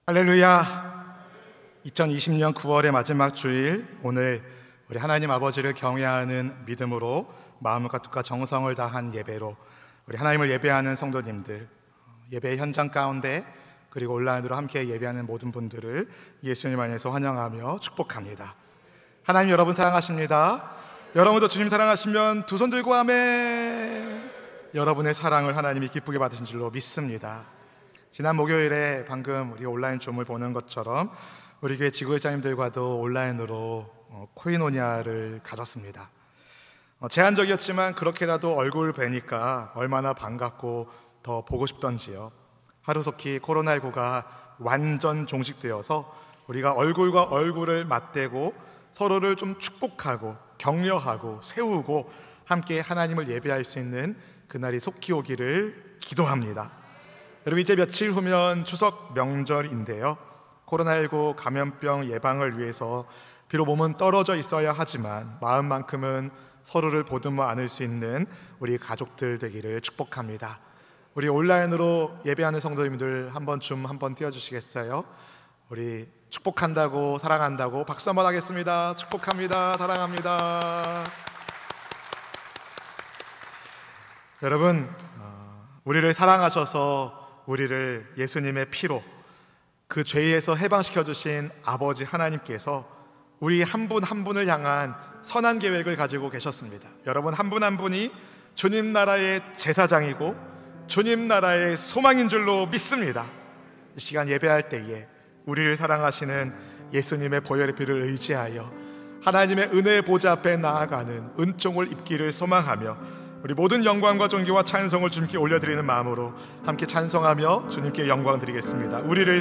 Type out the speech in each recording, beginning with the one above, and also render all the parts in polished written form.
할렐루야. 2020년 9월의 마지막 주일, 오늘 우리 하나님 아버지를 경외하는 믿음으로 마음과 뜻과 정성을 다한 예배로 우리 하나님을 예배하는 성도님들, 예배 현장 가운데 그리고 온라인으로 함께 예배하는 모든 분들을 예수님 안에서 환영하며 축복합니다. 하나님 여러분 사랑하십니다. 여러분도 주님 사랑하시면 두 손 들고 아멘. 여러분의 사랑을 하나님이 기쁘게 받으신 줄로 믿습니다. 지난 목요일에 방금 우리 온라인 줌을 보는 것처럼 우리 교회 지구회장님들과도 온라인으로 코이노니아를 가졌습니다. 제한적이었지만 그렇게라도 얼굴 뵈니까 얼마나 반갑고 더 보고 싶던지요. 하루속히 코로나19가 완전 종식되어서 우리가 얼굴과 얼굴을 맞대고 서로를 좀 축복하고 격려하고 세우고 함께 하나님을 예배할 수 있는 그날이 속히 오기를 기도합니다. 여러분, 이제 며칠 후면 추석 명절인데요, 코로나19 감염병 예방을 위해서 비록 몸은 떨어져 있어야 하지만 마음만큼은 서로를 보듬어 안을 수 있는 우리 가족들 되기를 축복합니다. 우리 온라인으로 예배하는 성도님들 한번 줌 한번 띄워주시겠어요? 우리 축복한다고 사랑한다고 박수 한번 하겠습니다. 축복합니다. 사랑합니다. 여러분, 우리를 사랑하셔서 우리를 예수님의 피로 그 죄에서 해방시켜 주신 아버지 하나님께서 우리 한 분 한 분을 향한 선한 계획을 가지고 계셨습니다. 여러분 한 분 한 분이 주님 나라의 제사장이고 주님 나라의 소망인 줄로 믿습니다. 이 시간 예배할 때에 우리를 사랑하시는 예수님의 보혈의 피를 의지하여 하나님의 은혜의 보좌 앞에 나아가는 은총을 입기를 소망하며 우리 모든 영광과 존귀와 찬송을 주님께 올려드리는 마음으로 함께 찬송하며 주님께 영광 드리겠습니다. 우리를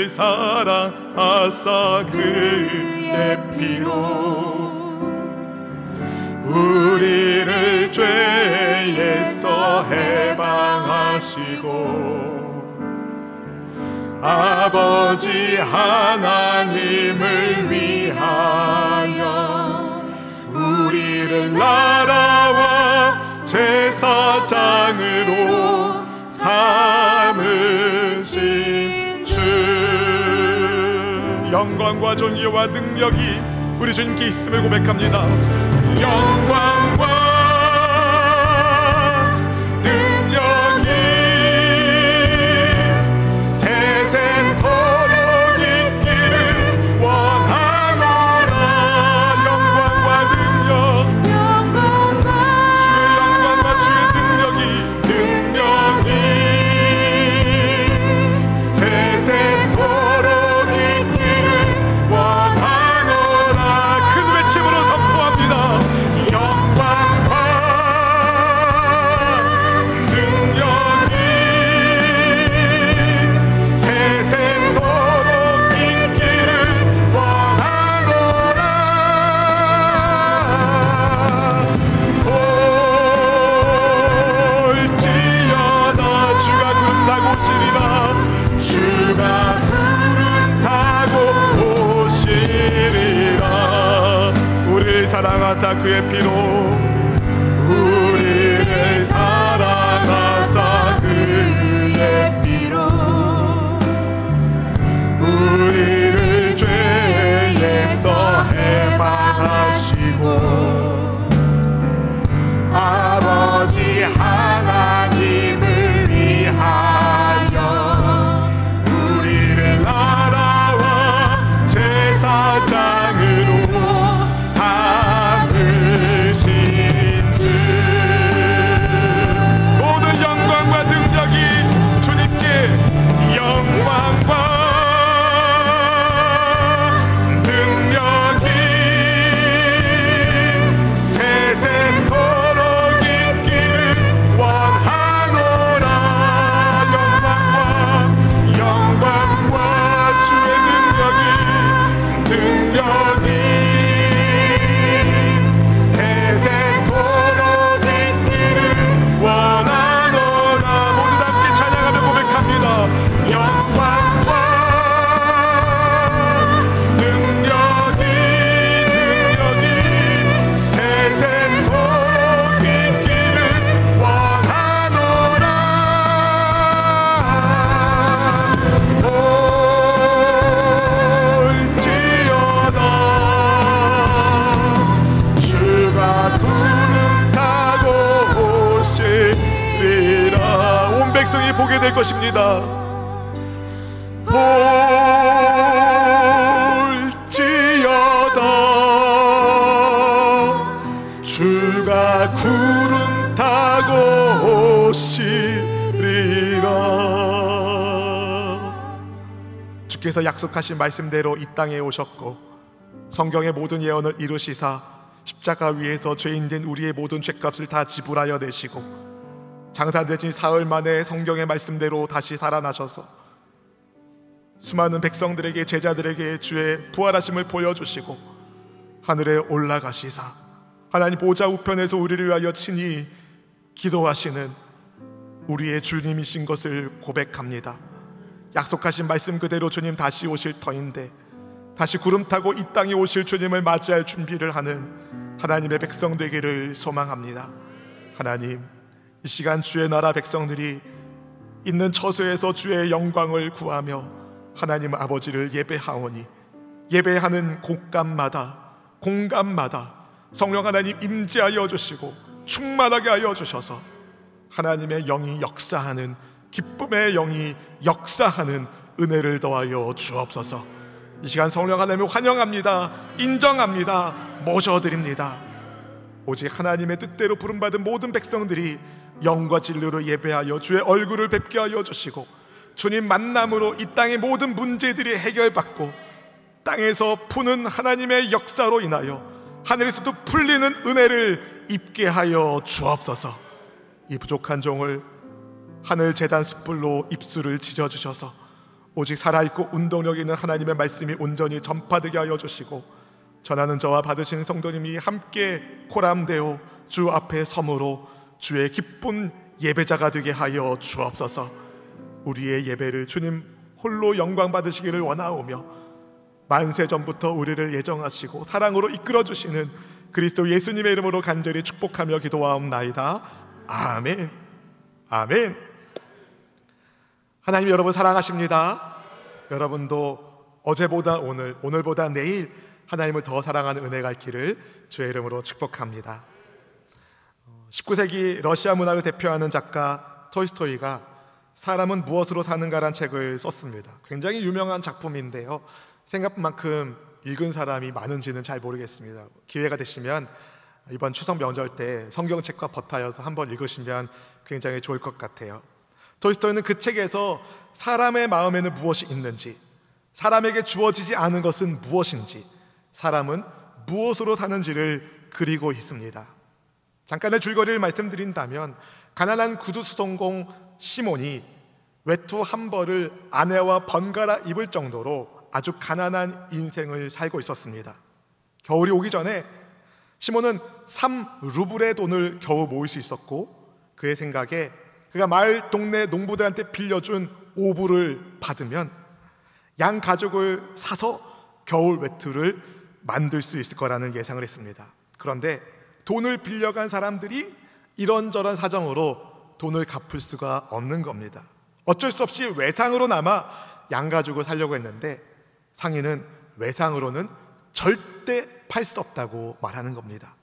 사랑하사 그의 피로 우리를 죄에서 해방하시고 아버지 하나님을 위하여 우리를 나라와 제사장으로 삼으신 주, 영광과 존귀와 능력이 우리 주님께 있음을 고백합니다. 영광과 능력이 세세토록 있기를 원하노라. 주의 능력이 세세토록 있기를 원하노라. 큰 외침으로 선포합니다. 영광과 능력이 세세토록 있기를 원하노라. 볼지어다 주가 구름 타고 오시리라. 주가 구름 타고 오시리라. 우리를 사랑하사 그의 피로 우리를 사랑하사 그의 피로 우리를 죄에서 해방하시고 아버지 하나님을 위하여 우리를 나라와 제사장으로 삼으신 환하게 보게 될 것입니다. 볼지어다 주가 구름 타고 오시리라. 주께서 약속하신 말씀대로 이 땅에 오셨고 성경의 모든 예언을 이루시사 십자가 위에서 죄인된 우리의 모든 죄값을 다 지불하여 내시고 장사되신 사흘 만에 성경의 말씀대로 다시 살아나셔서 수많은 백성들에게, 제자들에게 주의 부활하심을 보여주시고 하늘에 올라가시사 하나님 보좌 우편에서 우리를 위하여 친히 기도하시는 우리의 주님이신 것을 고백합니다. 약속하신 말씀 그대로 주님 다시 오실 터인데 다시 구름 타고 이 땅에 오실 주님을 맞이할 준비를 하는 하나님의 백성 되기를 소망합니다. 하나님, 이 시간 주의 나라 백성들이 있는 처소에서 주의 영광을 구하며 하나님 아버지를 예배하오니 예배하는 곳간마다 공간마다 성령 하나님 임재하여 주시고 충만하게 하여 주셔서 하나님의 영이 역사하는, 기쁨의 영이 역사하는 은혜를 더하여 주옵소서. 이 시간 성령 하나님을 환영합니다. 인정합니다. 모셔드립니다. 오직 하나님의 뜻대로 부름받은 모든 백성들이 영과 진리로 예배하여 주의 얼굴을 뵙게 하여 주시고 주님 만남으로 이 땅의 모든 문제들이 해결받고 땅에서 푸는 하나님의 역사로 인하여 하늘에서도 풀리는 은혜를 입게 하여 주옵소서. 이 부족한 종을 하늘 제단 숯불로 입술을 지져주셔서 오직 살아있고 운동력 있는 하나님의 말씀이 온전히 전파되게 하여 주시고 전하는 저와 받으시는 성도님이 함께 코람되어 주 앞에 섬으로 주의 기쁜 예배자가 되게 하여 주옵소서. 우리의 예배를 주님 홀로 영광 받으시기를 원하오며 만세 전부터 우리를 예정하시고 사랑으로 이끌어주시는 그리스도 예수님의 이름으로 간절히 축복하며 기도하옵나이다. 아멘. 아멘. 하나님 여러분 사랑하십니다. 여러분도 어제보다 오늘, 오늘보다 내일 하나님을 더 사랑하는 은혜가 있기를 주의 이름으로 축복합니다. 19세기 러시아 문학을 대표하는 작가 톨스토이가 사람은 무엇으로 사는가란 책을 썼습니다. 굉장히 유명한 작품인데요, 생각만큼 읽은 사람이 많은지는 잘 모르겠습니다. 기회가 되시면 이번 추석 명절 때 성경책과 버타여서 한번 읽으시면 굉장히 좋을 것 같아요. 톨스토이는 그 책에서 사람의 마음에는 무엇이 있는지, 사람에게 주어지지 않은 것은 무엇인지, 사람은 무엇으로 사는지를 그리고 있습니다. 잠깐의 줄거리를 말씀드린다면 가난한 구두수송공 시몬이 외투 한 벌을 아내와 번갈아 입을 정도로 아주 가난한 인생을 살고 있었습니다. 겨울이 오기 전에 시몬은 3루블의 돈을 겨우 모을 수 있었고 그의 생각에 그가 마을 동네 농부들한테 빌려준 오불을 받으면 양 가죽을 사서 겨울 외투를 만들 수 있을 거라는 예상을 했습니다. 그런데 돈을 빌려간 사람들이 이런저런 사정으로 돈을 갚을 수가 없는 겁니다. 어쩔 수 없이 외상으로나마 양가죽을 사려고 했는데 상인은 외상으로는 절대 팔 수 없다고 말하는 겁니다.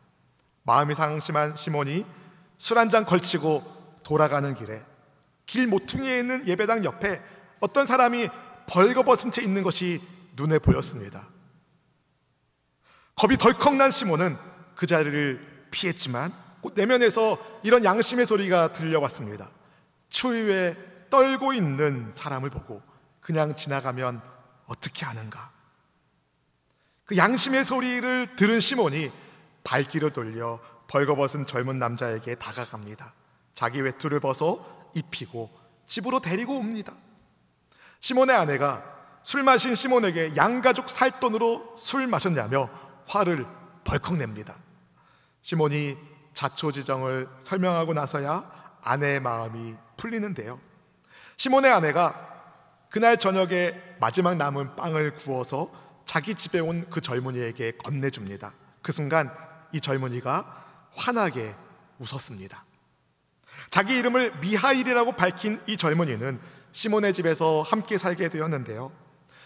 마음이 상심한 시몬이 술 한 잔 걸치고 돌아가는 길에 길 모퉁이에 있는 예배당 옆에 어떤 사람이 벌거벗은 채 있는 것이 눈에 보였습니다. 겁이 덜컥 난 시몬은 그 자리를 피했지만 곧 내면에서 이런 양심의 소리가 들려왔습니다. 추위에 떨고 있는 사람을 보고 그냥 지나가면 어떻게 하는가. 그 양심의 소리를 들은 시몬이 발길을 돌려 벌거벗은 젊은 남자에게 다가갑니다. 자기 외투를 벗어 입히고 집으로 데리고 옵니다. 시몬의 아내가 술 마신 시몬에게 양가죽 살 돈으로 술 마셨냐며 화를 벌컥 냅니다. 시몬이 자초지정을 설명하고 나서야 아내의 마음이 풀리는데요, 시몬의 아내가 그날 저녁에 마지막 남은 빵을 구워서 자기 집에 온 그 젊은이에게 건네줍니다. 그 순간 이 젊은이가 환하게 웃었습니다. 자기 이름을 미하일이라고 밝힌 이 젊은이는 시몬의 집에서 함께 살게 되었는데요,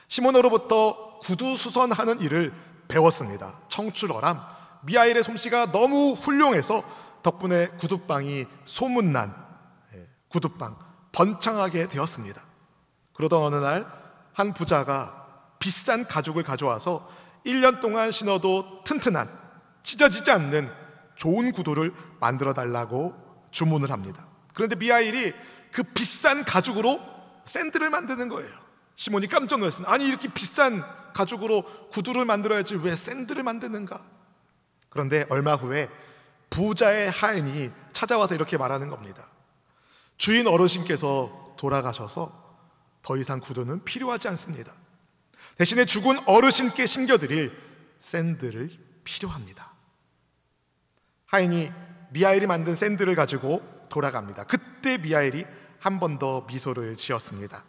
시몬으로부터 구두 수선하는 일을 배웠습니다. 청출어람, 미하일의 솜씨가 너무 훌륭해서 덕분에 구두방이 소문난 구두방, 번창하게 되었습니다. 그러던 어느 날 한 부자가 비싼 가죽을 가져와서 1년 동안 신어도 튼튼한, 찢어지지 않는 좋은 구두를 만들어 달라고 주문을 합니다. 그런데 미하일이 그 비싼 가죽으로 샌들을 만드는 거예요. 시몬이 깜짝 놀랐습니다. 아니, 이렇게 비싼 가죽으로 구두를 만들어야지 왜 샌들을 만드는가? 그런데 얼마 후에 부자의 하인이 찾아와서 이렇게 말하는 겁니다. 주인 어르신께서 돌아가셔서 더 이상 구두는 필요하지 않습니다. 대신에 죽은 어르신께 신겨드릴 샌들을 필요합니다. 하인이 미하일이 만든 샌들을 가지고 돌아갑니다. 그때 미하일이 한 번 더 미소를 지었습니다.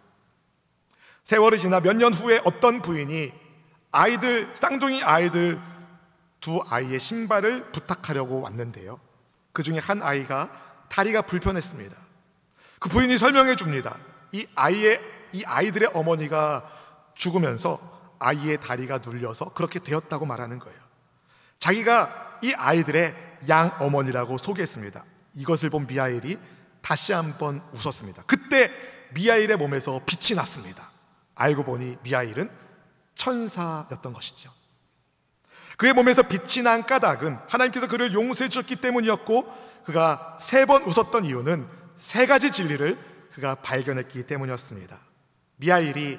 세월이 지나 몇 년 후에 어떤 부인이 쌍둥이 아이들 두 아이의 신발을 부탁하려고 왔는데요, 그 중에 한 아이가 다리가 불편했습니다. 그 부인이 설명해 줍니다. 이 아이들의 어머니가 죽으면서 아이의 다리가 눌려서 그렇게 되었다고 말하는 거예요. 자기가 이 아이들의 양 어머니라고 소개했습니다. 이것을 본 미하일이 다시 한번 웃었습니다. 그때 미하일의 몸에서 빛이 났습니다. 알고 보니 미하일은 천사였던 것이죠. 그의 몸에서 빛이 난 까닭은 하나님께서 그를 용서해 주셨기 때문이었고, 그가 3번 웃었던 이유는 3가지 진리를 그가 발견했기 때문이었습니다. 미하일이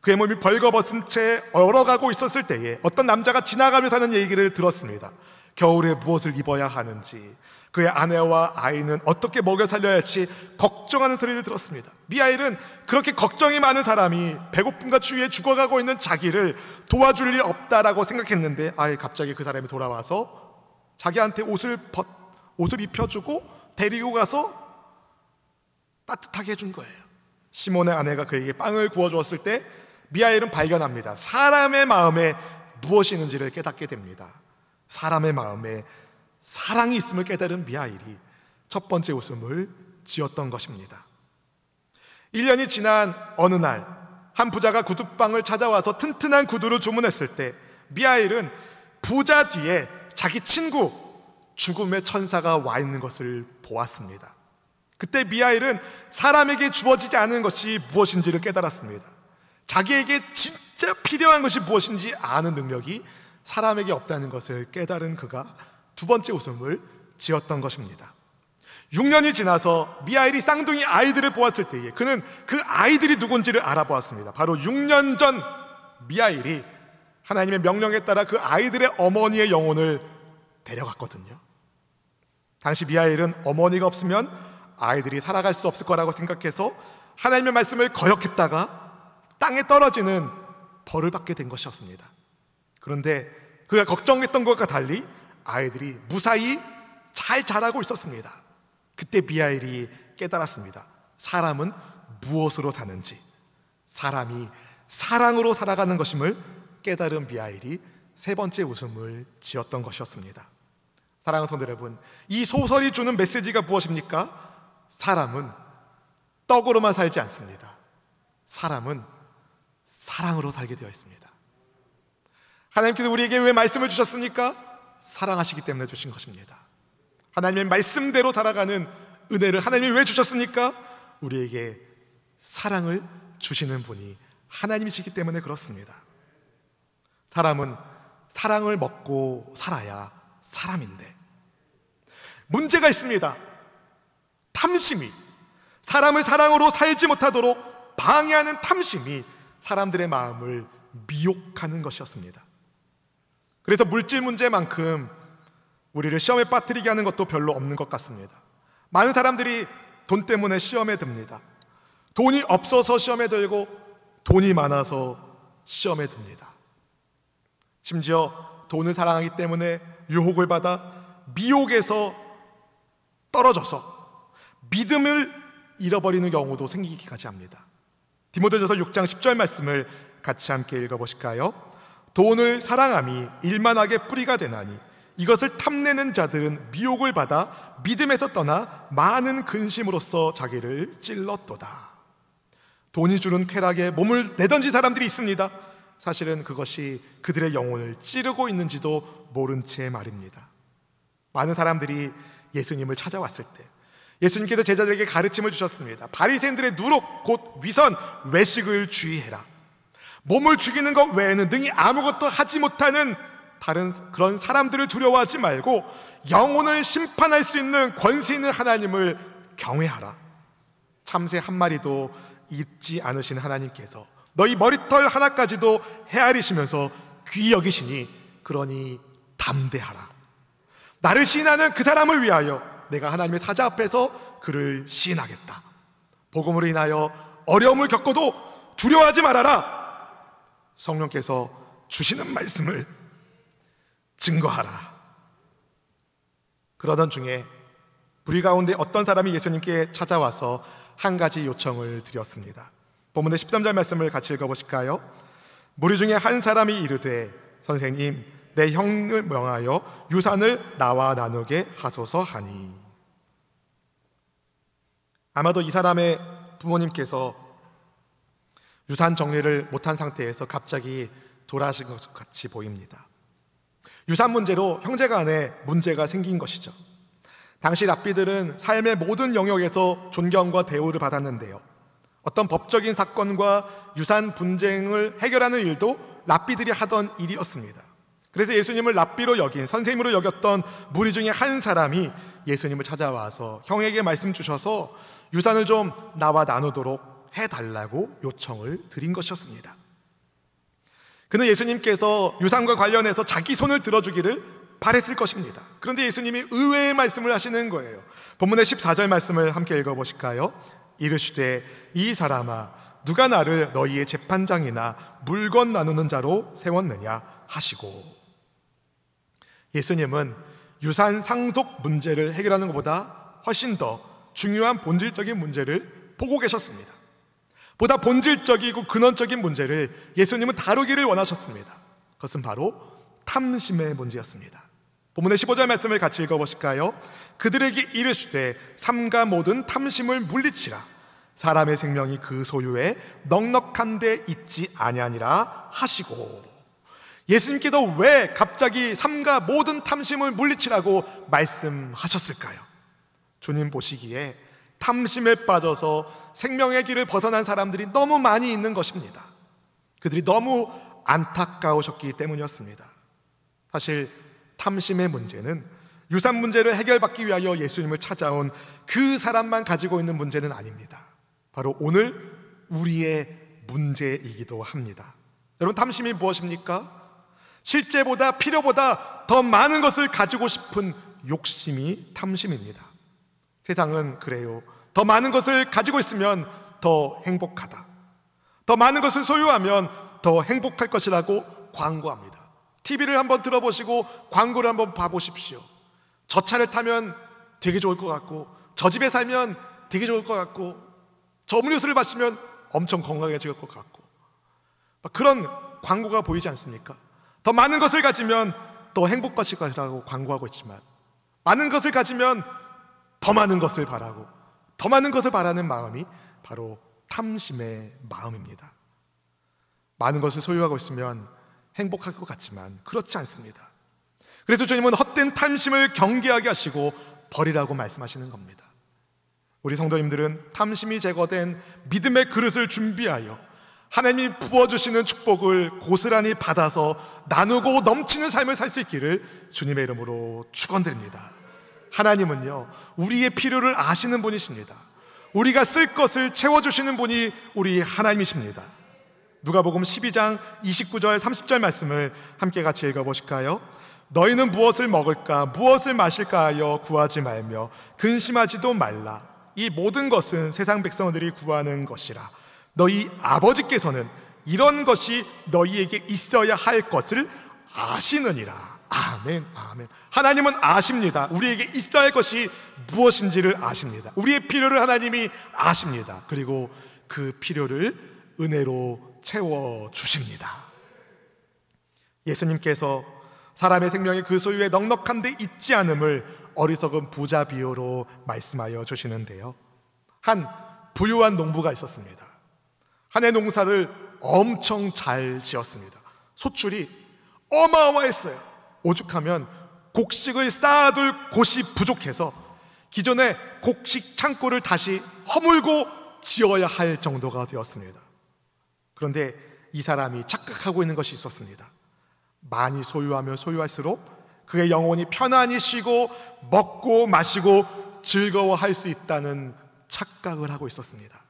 그의 몸이 벌거벗은 채 얼어가고 있었을 때에 어떤 남자가 지나가면서 하는 얘기를 들었습니다. 겨울에 무엇을 입어야 하는지, 그의 아내와 아이는 어떻게 먹여 살려야 할지 걱정하는 소리를 들었습니다. 미하일은 그렇게 걱정이 많은 사람이 배고픔과 추위에 죽어가고 있는 자기를 도와줄 리 없다라고 생각했는데, 갑자기 그 사람이 돌아와서 자기한테 옷을 입혀주고 데리고 가서 따뜻하게 해준 거예요. 시몬의 아내가 그에게 빵을 구워주었을 때 미하일은 발견합니다. 사람의 마음에 무엇이 있는지를 깨닫게 됩니다. 사람의 마음에 사랑이 있음을 깨달은 미하일이 첫 번째 웃음을 지었던 것입니다. 1년이 지난 어느 날 한 부자가 구두방을 찾아와서 튼튼한 구두를 주문했을 때 미하일은 부자 뒤에 자기 친구 죽음의 천사가 와 있는 것을 보았습니다. 그때 미하일은 사람에게 주어지지 않은 것이 무엇인지를 깨달았습니다. 자기에게 진짜 필요한 것이 무엇인지 아는 능력이 사람에게 없다는 것을 깨달은 그가 두 번째 웃음을 지었던 것입니다. 6년이 지나서 미하일이 쌍둥이 아이들을 보았을 때에 그는 그 아이들이 누군지를 알아보았습니다. 바로 6년 전 미하일이 하나님의 명령에 따라 그 아이들의 어머니의 영혼을 데려갔거든요. 당시 미하일은 어머니가 없으면 아이들이 살아갈 수 없을 거라고 생각해서 하나님의 말씀을 거역했다가 땅에 떨어지는 벌을 받게 된 것이었습니다. 그런데 그가 걱정했던 것과 달리 아이들이 무사히 잘 자라고 있었습니다. 그때 미하일이 깨달았습니다. 사람은 무엇으로 사는지, 사람이 사랑으로 살아가는 것임을 깨달은 미하일이 3번째 웃음을 지었던 것이었습니다. 사랑하는 성도 여러분, 이 소설이 주는 메시지가 무엇입니까? 사람은 떡으로만 살지 않습니다. 사람은 사랑으로 살게 되어 있습니다. 하나님께서 우리에게 왜 말씀을 주셨습니까? 사랑하시기 때문에 주신 것입니다. 하나님의 말씀대로 살아가는 은혜를 하나님이 왜 주셨습니까? 우리에게 사랑을 주시는 분이 하나님이시기 때문에 그렇습니다. 사람은 사랑을 먹고 살아야 사람인데 문제가 있습니다. 탐심이, 사람을 사랑으로 살지 못하도록 방해하는 탐심이 사람들의 마음을 미혹하는 것이었습니다. 그래서 물질 문제만큼 우리를 시험에 빠뜨리게 하는 것도 별로 없는 것 같습니다. 많은 사람들이 돈 때문에 시험에 듭니다. 돈이 없어서 시험에 들고 돈이 많아서 시험에 듭니다. 심지어 돈을 사랑하기 때문에 유혹을 받아 미혹에서 떨어져서 믿음을 잃어버리는 경우도 생기기까지 합니다. 디모데전서 6장 10절 말씀을 같이 함께 읽어보실까요? 돈을 사랑함이 일만하게 뿌리가 되나니 이것을 탐내는 자들은 미혹을 받아 믿음에서 떠나 많은 근심으로써 자기를 찔렀도다. 돈이 주는 쾌락에 몸을 내던진 사람들이 있습니다. 사실은 그것이 그들의 영혼을 찌르고 있는지도 모른 채 말입니다. 많은 사람들이 예수님을 찾아왔을 때 예수님께서 제자들에게 가르침을 주셨습니다. 바리새인들의 누룩 곧 위선 외식을 주의해라. 몸을 죽이는 것 외에는 능히 아무것도 하지 못하는 다른 그런 사람들을 두려워하지 말고 영혼을 심판할 수 있는 권세 있는 하나님을 경외하라. 참새 한 마리도 잊지 않으신 하나님께서 너희 머리털 하나까지도 헤아리시면서 귀히 여기시니 그러니 담대하라. 나를 시인하는 그 사람을 위하여 내가 하나님의 사자 앞에서 그를 시인하겠다. 복음으로 인하여 어려움을 겪어도 두려워하지 말아라. 성령께서 주시는 말씀을 증거하라. 그러던 중에 우리 가운데 어떤 사람이 예수님께 찾아와서 한 가지 요청을 드렸습니다. 본문의 13절 말씀을 같이 읽어보실까요? 무리 중에 한 사람이 이르되 선생님 내 형을 명하여 유산을 나와 나누게 하소서 하니. 아마도 이 사람의 부모님께서 유산 정리를 못한 상태에서 갑자기 돌아가신 것 같이 보입니다. 유산 문제로 형제간에 문제가 생긴 것이죠. 당시 랍비들은 삶의 모든 영역에서 존경과 대우를 받았는데요, 어떤 법적인 사건과 유산 분쟁을 해결하는 일도 랍비들이 하던 일이었습니다. 그래서 예수님을 랍비로 여긴, 선생님으로 여겼던 무리 중에 한 사람이 예수님을 찾아와서 형에게 말씀 주셔서 유산을 좀 나와 나누도록 해달라고 요청을 드린 것이었습니다. 그는 예수님께서 유산과 관련해서 자기 손을 들어주기를 바랬을 것입니다. 그런데 예수님이 의외의 말씀을 하시는 거예요. 본문의 14절 말씀을 함께 읽어보실까요? 이르시되 이 사람아 누가 나를 너희의 재판장이나 물건 나누는 자로 세웠느냐 하시고. 예수님은 유산 상속 문제를 해결하는 것보다 훨씬 더 중요한 본질적인 문제를 보고 계셨습니다. 보다 본질적이고 근원적인 문제를 예수님은 다루기를 원하셨습니다. 그것은 바로 탐심의 문제였습니다. 본문의 15절 말씀을 같이 읽어보실까요? 그들에게 이르시되 삼가 모든 탐심을 물리치라. 사람의 생명이 그 소유에 넉넉한 데 있지 아니하니라 하시고. 예수님께서 왜 갑자기 삼가 모든 탐심을 물리치라고 말씀하셨을까요? 주님 보시기에 탐심에 빠져서 생명의 길을 벗어난 사람들이 너무 많이 있는 것입니다. 그들이 너무 안타까우셨기 때문이었습니다. 사실 탐심의 문제는 유산 문제를 해결받기 위하여 예수님을 찾아온 그 사람만 가지고 있는 문제는 아닙니다. 바로 오늘 우리의 문제이기도 합니다. 여러분, 탐심이 무엇입니까? 실제보다 필요보다 더 많은 것을 가지고 싶은 욕심이 탐심입니다. 세상은 그래요. 더 많은 것을 가지고 있으면 더 행복하다, 더 많은 것을 소유하면 더 행복할 것이라고 광고합니다. TV를 한번 들어보시고 광고를 한번 봐보십시오. 저 차를 타면 되게 좋을 것 같고, 저 집에 살면 되게 좋을 것 같고, 저 음료수를 마시면 엄청 건강해질 것 같고, 그런 광고가 보이지 않습니까? 더 많은 것을 가지면 더 행복하실 것이라고 광고하고 있지만, 많은 것을 가지면 더 많은 것을 바라고, 더 많은 것을 바라는 마음이 바로 탐심의 마음입니다. 많은 것을 소유하고 있으면 행복할 것 같지만 그렇지 않습니다. 그래서 주님은 헛된 탐심을 경계하게 하시고 버리라고 말씀하시는 겁니다. 우리 성도님들은 탐심이 제거된 믿음의 그릇을 준비하여 하나님이 부어주시는 축복을 고스란히 받아서 나누고 넘치는 삶을 살 수 있기를 주님의 이름으로 축원드립니다. 하나님은요, 우리의 필요를 아시는 분이십니다. 우리가 쓸 것을 채워주시는 분이 우리 하나님이십니다. 누가복음 12장 29절 30절 말씀을 함께 같이 읽어보실까요? 너희는 무엇을 먹을까 무엇을 마실까 하여 구하지 말며 근심하지도 말라. 이 모든 것은 세상 백성들이 구하는 것이라. 너희 아버지께서는 이런 것이 너희에게 있어야 할 것을 아시느니라. 아멘, 아멘. 하나님은 아십니다. 우리에게 있어야 할 것이 무엇인지를 아십니다. 우리의 필요를 하나님이 아십니다. 그리고 그 필요를 은혜로 채워주십니다. 예수님께서 사람의 생명이 그 소유에 넉넉한 데 있지 않음을 어리석은 부자 비유로 말씀하여 주시는데요, 한 부유한 농부가 있었습니다. 한 해 농사를 엄청 잘 지었습니다. 소출이 어마어마했어요. 오죽하면 곡식을 쌓아둘 곳이 부족해서 기존의 곡식 창고를 다시 허물고 지어야 할 정도가 되었습니다. 그런데 이 사람이 착각하고 있는 것이 있었습니다. 많이 소유하면 소유할수록 그의 영혼이 편안히 쉬고 먹고 마시고 즐거워할 수 있다는 착각을 하고 있었습니다.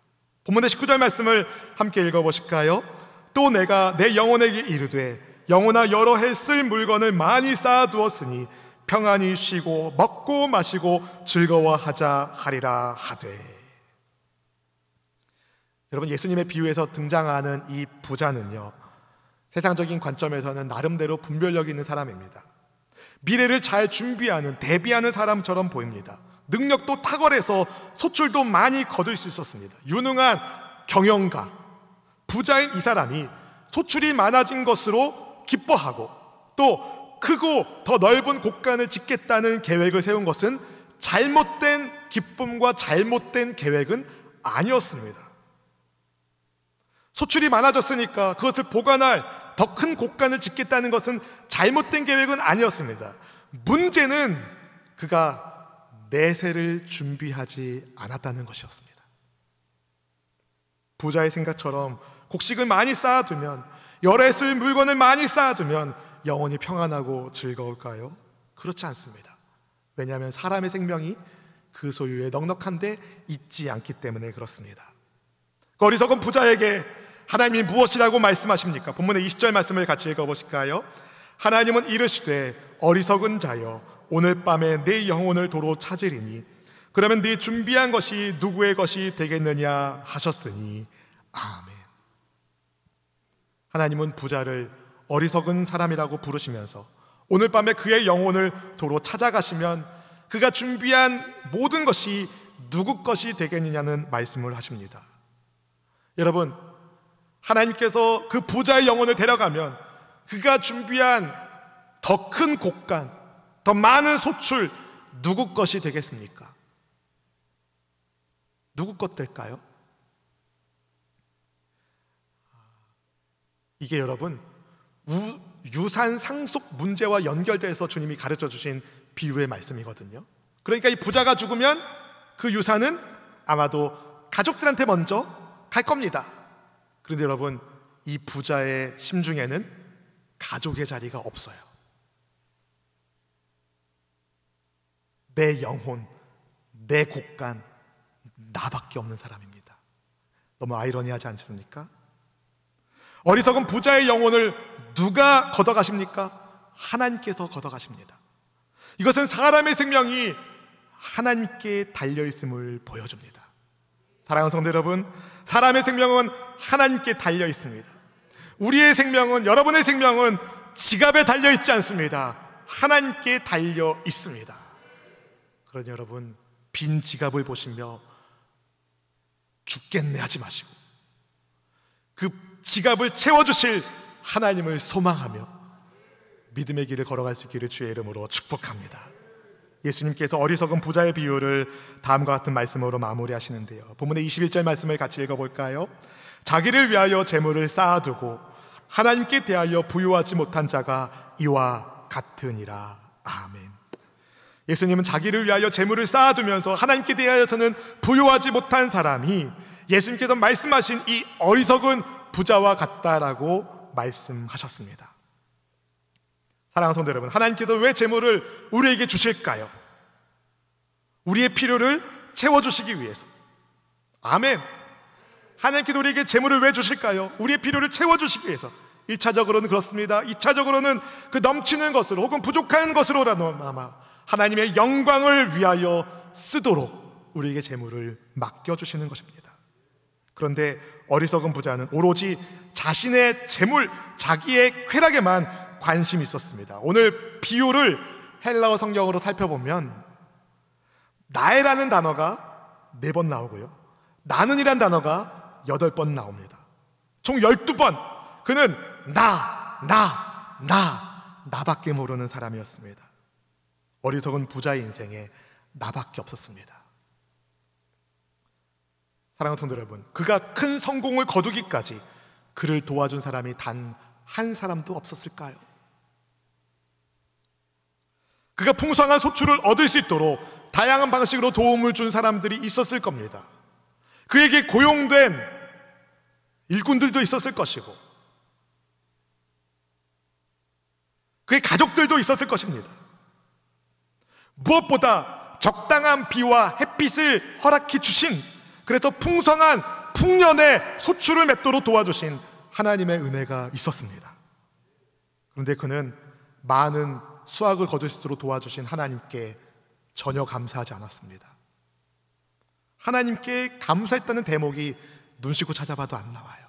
본문의 19절 말씀을 함께 읽어보실까요? 또 내가 내 영혼에게 이르되 영혼아 여러 해 쓸 물건을 많이 쌓아두었으니 평안히 쉬고 먹고 마시고 즐거워하자 하리라 하되. 여러분, 예수님의 비유에서 등장하는 이 부자는요, 세상적인 관점에서는 나름대로 분별력 있는 사람입니다. 미래를 잘 준비하는, 대비하는 사람처럼 보입니다. 능력도 탁월해서 소출도 많이 거둘 수 있었습니다. 유능한 경영가, 부자인 이 사람이 소출이 많아진 것으로 기뻐하고 또 크고 더 넓은 곳간을 짓겠다는 계획을 세운 것은 잘못된 기쁨과 잘못된 계획은 아니었습니다. 소출이 많아졌으니까 그것을 보관할 더 큰 곳간을 짓겠다는 것은 잘못된 계획은 아니었습니다. 문제는 그가 내세를 준비하지 않았다는 것이었습니다. 부자의 생각처럼 곡식을 많이 쌓아두면, 여러 해 쓸 물건을 많이 쌓아두면 영혼이 평안하고 즐거울까요? 그렇지 않습니다. 왜냐하면 사람의 생명이 그 소유에 넉넉한데 있지 않기 때문에 그렇습니다. 어리석은 부자에게 하나님이 무엇이라고 말씀하십니까? 본문의 20절 말씀을 같이 읽어보실까요? 하나님은 이르시되 어리석은 자여 오늘 밤에 네 영혼을 도로 찾으리니 그러면 네 준비한 것이 누구의 것이 되겠느냐 하셨으니 아멘. 하나님은 부자를 어리석은 사람이라고 부르시면서 오늘 밤에 그의 영혼을 도로 찾아가시면 그가 준비한 모든 것이 누구 것이 되겠느냐는 말씀을 하십니다. 여러분, 하나님께서 그 부자의 영혼을 데려가면 그가 준비한 더 큰 곳간, 더 많은 소출, 누구 것이 되겠습니까? 누구 것 될까요? 이게 여러분 유산 상속 문제와 연결돼서 주님이 가르쳐 주신 비유의 말씀이거든요. 그러니까 이 부자가 죽으면 그 유산은 아마도 가족들한테 먼저 갈 겁니다. 그런데 여러분, 이 부자의 심중에는 가족의 자리가 없어요. 내 영혼, 내 곳간, 나밖에 없는 사람입니다. 너무 아이러니하지 않습니까? 어리석은 부자의 영혼을 누가 걷어가십니까? 하나님께서 걷어가십니다. 이것은 사람의 생명이 하나님께 달려있음을 보여줍니다. 사랑하는 성도 여러분, 사람의 생명은 하나님께 달려 있습니다. 우리의 생명은, 여러분의 생명은 지갑에 달려 있지 않습니다. 하나님께 달려 있습니다. 그러니 여러분, 빈 지갑을 보시며 죽겠네 하지 마시고 그 지갑을 채워주실 하나님을 소망하며 믿음의 길을 걸어갈 수 있기를 주의 이름으로 축복합니다. 예수님께서 어리석은 부자의 비유를 다음과 같은 말씀으로 마무리하시는데요, 본문의 21절 말씀을 같이 읽어볼까요? 자기를 위하여 재물을 쌓아두고 하나님께 대하여 부유하지 못한 자가 이와 같으니라. 아멘. 예수님은 자기를 위하여 재물을 쌓아두면서 하나님께 대하여서는 부유하지 못한 사람이 예수님께서 말씀하신 이 어리석은 부자와 같다라고 말씀하셨습니다. 사랑하는 성도 여러분, 하나님께서 왜 재물을 우리에게 주실까요? 우리의 필요를 채워주시기 위해서. 아멘. 하나님께서 우리에게 재물을 왜 주실까요? 우리의 필요를 채워주시기 위해서. 1차적으로는 그렇습니다. 2차적으로는 그 넘치는 것으로 혹은 부족한 것으로라도 아마 하나님의 영광을 위하여 쓰도록 우리에게 재물을 맡겨주시는 것입니다. 그런데 어리석은 부자는 오로지 자신의 재물, 자기의 쾌락에만 관심이 있었습니다. 오늘 비유를 헬라어 성경으로 살펴보면 나의라는 단어가 4번 나오고요, 나는이란 단어가 8번 나옵니다. 총 12번 그는 나밖에 모르는 사람이었습니다. 어리석은 부자의 인생에 나밖에 없었습니다. 사랑하는 성도 여러분, 그가 큰 성공을 거두기까지 그를 도와준 사람이 단 한 사람도 없었을까요? 그가 풍성한 소출을 얻을 수 있도록 다양한 방식으로 도움을 준 사람들이 있었을 겁니다. 그에게 고용된 일꾼들도 있었을 것이고 그의 가족들도 있었을 것입니다. 무엇보다 적당한 비와 햇빛을 허락해 주신, 그래서 풍성한 풍년의 소출을 맺도록 도와주신 하나님의 은혜가 있었습니다. 그런데 그는 많은 수확을 거둘 수 있도록 도와주신 하나님께 전혀 감사하지 않았습니다. 하나님께 감사했다는 대목이 눈 씻고 찾아봐도 안 나와요.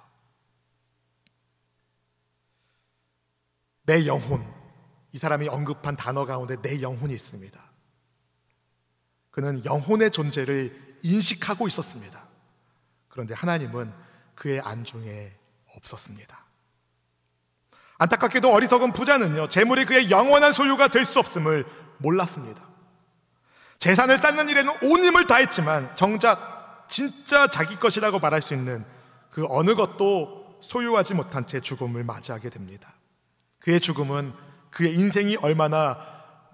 내 영혼, 이 사람이 언급한 단어 가운데 내 영혼이 있습니다. 그는 영혼의 존재를 인식하고 있었습니다. 그런데 하나님은 그의 안중에 없었습니다. 안타깝게도 어리석은 부자는요, 재물이 그의 영원한 소유가 될 수 없음을 몰랐습니다. 재산을 쌓는 일에는 온 힘을 다했지만 정작 진짜 자기 것이라고 말할 수 있는 그 어느 것도 소유하지 못한 채 죽음을 맞이하게 됩니다. 그의 죽음은 그의 인생이 얼마나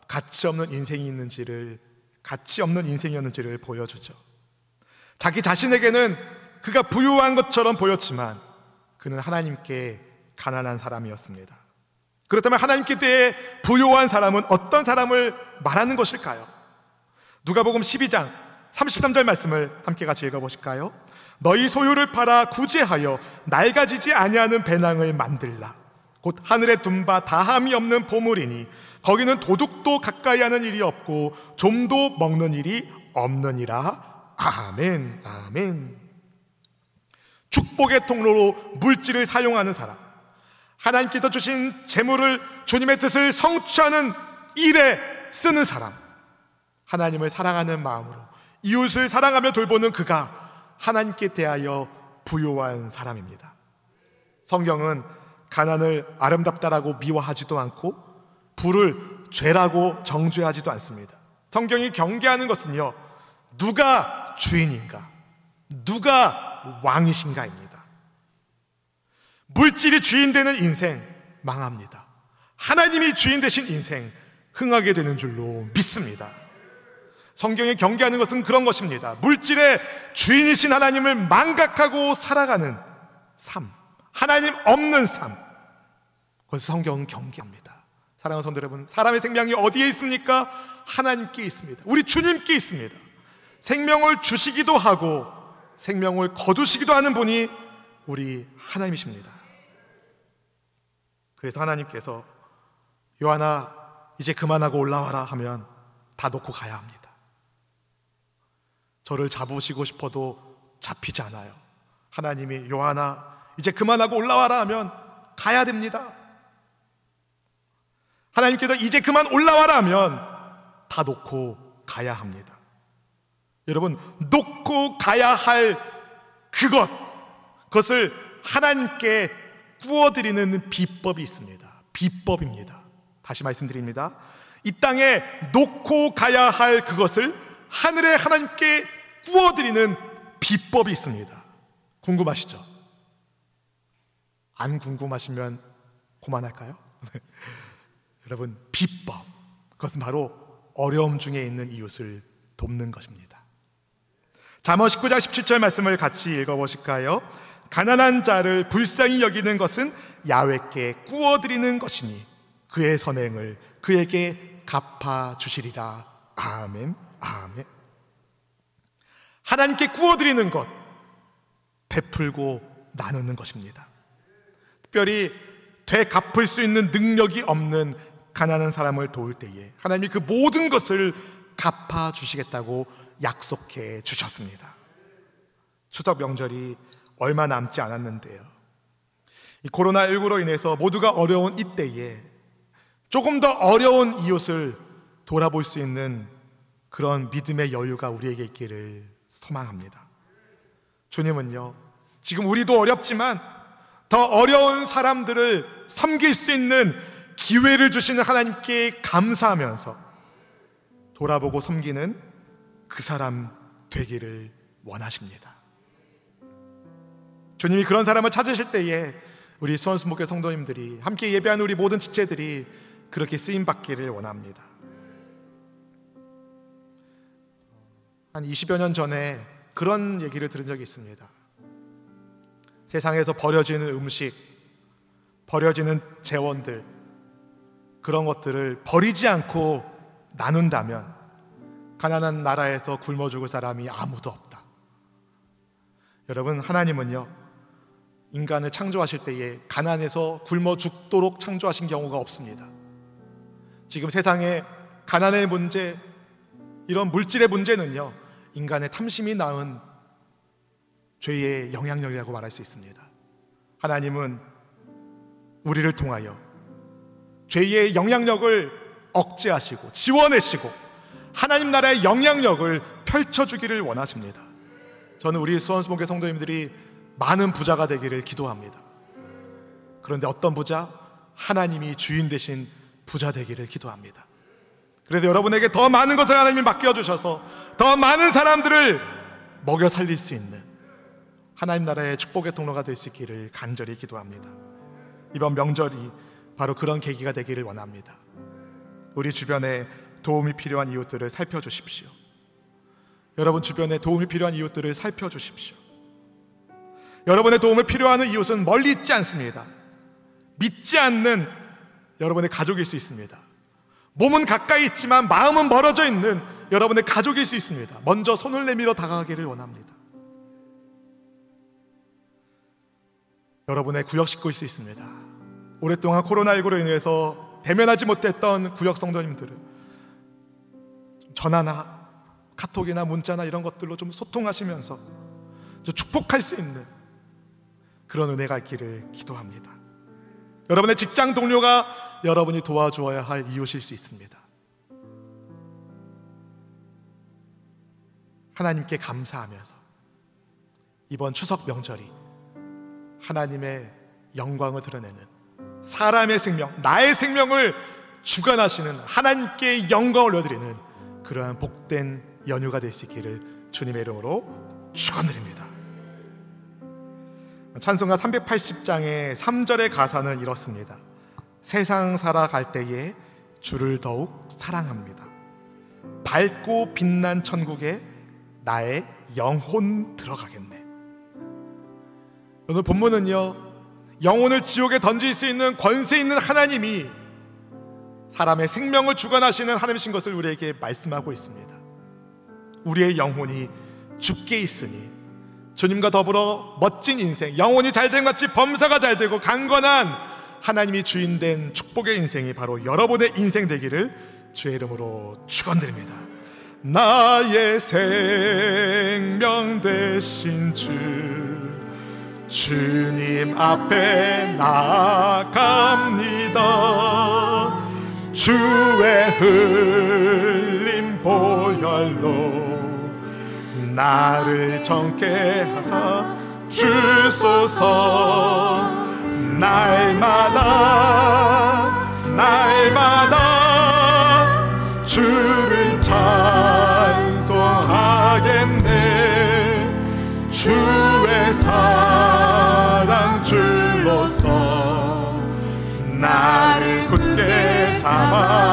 가치 없는 인생이었는지를 보여주죠. 자기 자신에게는 그가 부유한 것처럼 보였지만 그는 하나님께 가난한 사람이었습니다. 그렇다면 하나님께 대해 부유한 사람은 어떤 사람을 말하는 것일까요? 누가복음 12장 33절 말씀을 함께 같이 읽어보실까요? 너희 소유를 팔아 구제하여 낡아지지 아니하는 배낭을 만들라. 곧 하늘에 둔 바 다함이 없는 보물이니 거기는 도둑도 가까이 하는 일이 없고 좀도 먹는 일이 없느니라. 아멘, 아멘. 축복의 통로로 물질을 사용하는 사람, 하나님께서 주신 재물을 주님의 뜻을 성취하는 일에 쓰는 사람, 하나님을 사랑하는 마음으로 이웃을 사랑하며 돌보는 그가 하나님께 대하여 부요한 사람입니다. 성경은 가난을 아름답다라고 미워하지도 않고 부를 죄라고 정죄하지도 않습니다. 성경이 경계하는 것은요, 누가 주인인가, 누가 왕이신가입니다. 물질이 주인 되는 인생 망합니다. 하나님이 주인 되신 인생 흥하게 되는 줄로 믿습니다. 성경이 경계하는 것은 그런 것입니다. 물질의 주인이신 하나님을 망각하고 살아가는 삶, 하나님 없는 삶, 그래서 성경은 경계합니다. 사랑하는 성도 여러분, 사람의 생명이 어디에 있습니까? 하나님께 있습니다. 우리 주님께 있습니다. 생명을 주시기도 하고 생명을 거두시기도 하는 분이 우리 하나님이십니다. 그래서 하나님께서 요한아 이제 그만하고 올라와라 하면 다 놓고 가야 합니다. 저를 잡으시고 싶어도 잡히지 않아요. 하나님이 요한아 이제 그만하고 올라와라 하면 가야 됩니다. 하나님께서 이제 그만 올라와라 하면 다 놓고 가야 합니다. 여러분, 놓고 가야 할 그것을 하나님께 구워드리는 비법이 있습니다. 비법입니다. 다시 말씀드립니다. 이 땅에 놓고 가야 할 그것을 하늘에 하나님께 구워드리는 비법이 있습니다. 궁금하시죠? 안 궁금하시면 그만할까요? 여러분, 비법, 그것은 바로 어려움 중에 있는 이웃을 돕는 것입니다. 잠언 19장 17절 말씀을 같이 읽어보실까요? 가난한 자를 불쌍히 여기는 것은 야훼께 구워드리는 것이니 그의 선행을 그에게 갚아주시리라. 아멘, 아멘. 하나님께 구워드리는 것, 베풀고 나누는 것입니다. 특별히 되갚을 수 있는 능력이 없는 가난한 사람을 도울 때에 하나님이 그 모든 것을 갚아주시겠다고 약속해 주셨습니다. 추석 명절이 얼마 남지 않았는데요, 이 코로나19로 인해서 모두가 어려운 이때에 조금 더 어려운 이웃을 돌아볼 수 있는 그런 믿음의 여유가 우리에게 있기를 소망합니다. 주님은요, 지금 우리도 어렵지만 더 어려운 사람들을 섬길 수 있는 기회를 주시는 하나님께 감사하면서 돌아보고 섬기는 그 사람 되기를 원하십니다. 주님이 그런 사람을 찾으실 때에 우리 수원수목회 성도님들이 함께 예배하는 우리 모든 지체들이 그렇게 쓰임받기를 원합니다. 한 20여 년 전에 그런 얘기를 들은 적이 있습니다. 세상에서 버려지는 음식, 버려지는 재원들, 그런 것들을 버리지 않고 나눈다면 가난한 나라에서 굶어 죽을 사람이 아무도 없다. 여러분, 하나님은요, 인간을 창조하실 때에 가난해서 굶어 죽도록 창조하신 경우가 없습니다. 지금 세상에 가난의 문제, 이런 물질의 문제는요, 인간의 탐심이 낳은 죄의 영향력이라고 말할 수 있습니다. 하나님은 우리를 통하여 죄의 영향력을 억제하시고 지워내시고 하나님 나라의 영향력을 펼쳐주기를 원하십니다. 저는 우리 수원수목회 성도님들이 많은 부자가 되기를 기도합니다. 그런데 어떤 부자? 하나님이 주인 되신 부자 되기를 기도합니다. 그래서 여러분에게 더 많은 것을 하나님이 맡겨주셔서 더 많은 사람들을 먹여 살릴 수 있는 하나님 나라의 축복의 통로가 될 수 있기를 간절히 기도합니다. 이번 명절이 바로 그런 계기가 되기를 원합니다. 우리 주변에 도움이 필요한 이웃들을 살펴주십시오. 여러분 주변에 도움이 필요한 이웃들을 살펴주십시오. 여러분의 도움을 필요하는 이웃은 멀리 있지 않습니다. 믿지 않는 여러분의 가족일 수 있습니다. 몸은 가까이 있지만 마음은 멀어져 있는 여러분의 가족일 수 있습니다. 먼저 손을 내밀어 다가가기를 원합니다. 여러분의 구역 식구일 수 있습니다. 오랫동안 코로나19로 인해서 대면하지 못했던 구역 성도님들을 전화나 카톡이나 문자나 이런 것들로 좀 소통하시면서 좀 축복할 수 있는 그런 은혜가 있기를 기도합니다. 여러분의 직장 동료가 여러분이 도와주어야 할 이웃일 수 있습니다. 하나님께 감사하면서 이번 추석 명절이 하나님의 영광을 드러내는 사람의 생명, 나의 생명을 주관하시는 하나님께 영광을 올려드리는 그러한 복된 연휴가 될 수 있기를 주님의 이름으로 축원드립니다. 찬송가 380장의 3절의 가사는 이렇습니다. 세상 살아갈 때에 주를 더욱 사랑합니다. 밝고 빛난 천국에 나의 영혼 들어가겠네. 오늘 본문은요, 영혼을 지옥에 던질 수 있는 권세 있는 하나님이 사람의 생명을 주관하시는 하나님이신 것을 우리에게 말씀하고 있습니다. 우리의 영혼이 죽게 있으니 주님과 더불어 멋진 인생, 영혼이 잘된 같이 범사가 잘되고 강건한 하나님이 주인된 축복의 인생이 바로 여러분의 인생 되기를 주의 이름으로 축원드립니다. 나의 생명 되신 주님 앞에 나아갑니다. 주의 흘린 보혈로 나를 정케 하사 주소서. 날마다 주를 찬송하겠네. 주의 사랑 줄로서 나를 굳게 잡아내소서.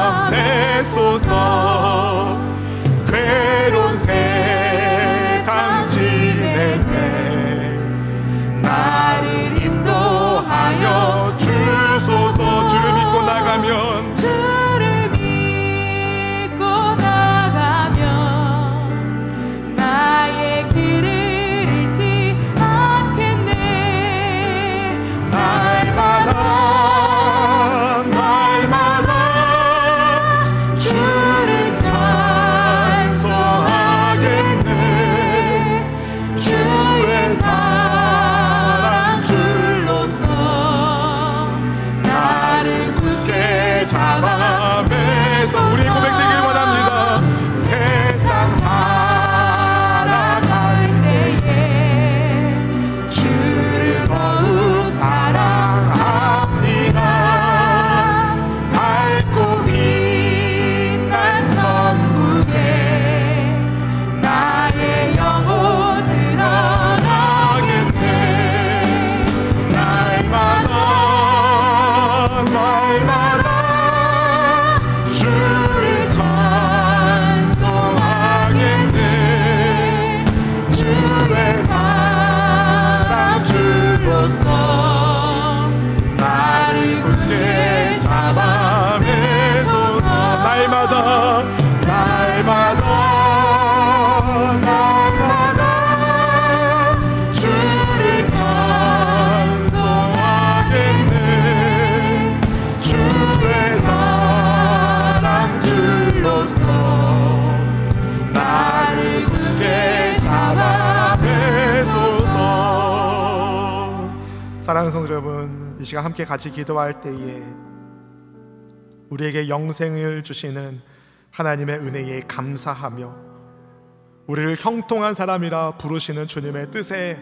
괴로운 세상 지낼 때 나를 인도하여 주소서. 주를 믿고 나가면 사랑하는 성도 여러분, 이 시간 함께 같이 기도할 때에 우리에게 영생을 주시는 하나님의 은혜에 감사하며 우리를 형통한 사람이라 부르시는 주님의 뜻에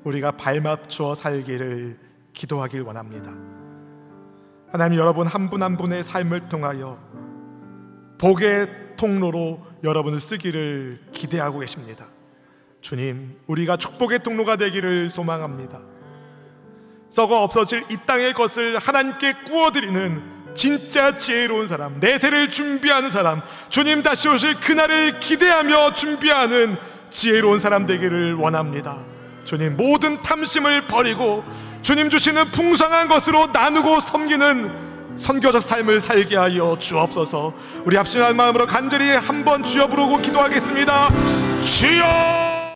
우리가 발맞추어 살기를 기도하길 원합니다. 하나님, 여러분 한 분 한 분의 삶을 통하여 복의 통로로 여러분을 쓰기를 기대하고 계십니다. 주님, 우리가 축복의 통로가 되기를 소망합니다. 썩어 없어질 이 땅의 것을 하나님께 구워드리는 진짜 지혜로운 사람, 내세를 준비하는 사람, 주님 다시 오실 그날을 기대하며 준비하는 지혜로운 사람 되기를 원합니다. 주님, 모든 탐심을 버리고 주님 주시는 풍성한 것으로 나누고 섬기는 선교적 삶을 살게 하여 주옵소서. 우리 합심한 마음으로 간절히 한번 주여 부르고 기도하겠습니다. 주여!